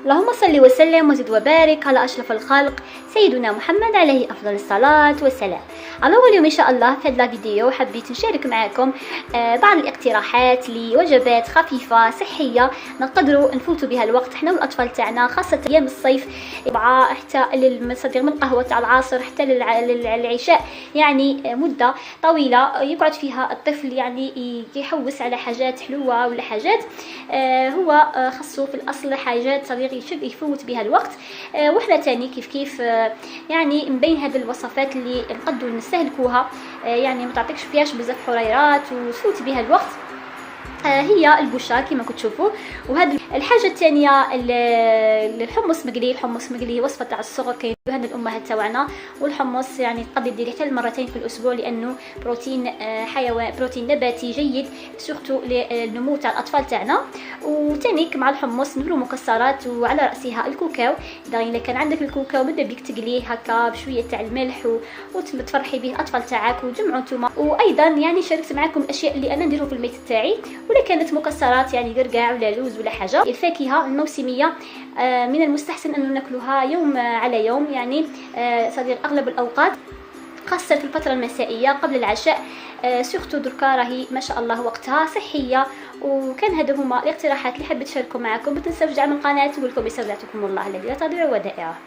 اللهم صل وسلم وزد وبارك على أشرف الخلق سيدنا محمد عليه أفضل الصلاة والسلام. اليوم إن شاء الله في هذا الفيديو حبيت نشارك معكم بعض الاقتراحات لوجبات خفيفة صحية نقدروا نفوتوا بها الوقت احنا والأطفال تاعنا، خاصة أيام الصيف حتى من القهوة تاع العصر حتى للعشاء، يعني مدة طويلة يقعد فيها الطفل يعني يحوس على حاجات حلوة ولا حاجات هو خصو في الأصل حاجات صغيرة يفوت بها الوقت. وحنا تاني كيف يعني من بين هذه الوصفات اللي نقدروا نستهلكوها يعني ما تعطيكش فيهاش بزاف حريرات وتفوت بها الوقت هي البوشار كما كتشوفوا. وهذه الحاجه الثانيه الحمص مقلي. الحمص مقلي وصفه تاع الصغر كاين هذه الامهات تاعنا، والحمص يعني تقدر ديريه حتى مرتين في الاسبوع لانه بروتين حيوان، بروتين نباتي جيد سورتو للنمو تاع الاطفال تاعنا. وثاني مع الحمص نديروا مكسرات وعلى راسها الكاكاو. اذا كان عندك الكاكاو ماذا بيك تقليه هكا بشويه تاع الملح وتفرحي به الاطفال تاعك وتجمعوا نتوما. وايضا يعني شاركت معكم الاشياء اللي انا نديرو في البيت تاعي، ولا كانت مكسرات يعني قرقاع ولا لوز ولا حاجه. الفاكهه الموسميه من المستحسن انه ناكلوها يوم على يوم، يعني صديق اغلب الاوقات خاصه في الفتره المسائيه قبل العشاء سورتو دركا راهي ما شاء الله وقتها صحيه. وكان هذو هما الاقتراحات اللي حبيت نشاركهم معكم. ما تنساوش دعم القناه، نقول لكم يسعدكم الله الذي لا تضيع ودائعه.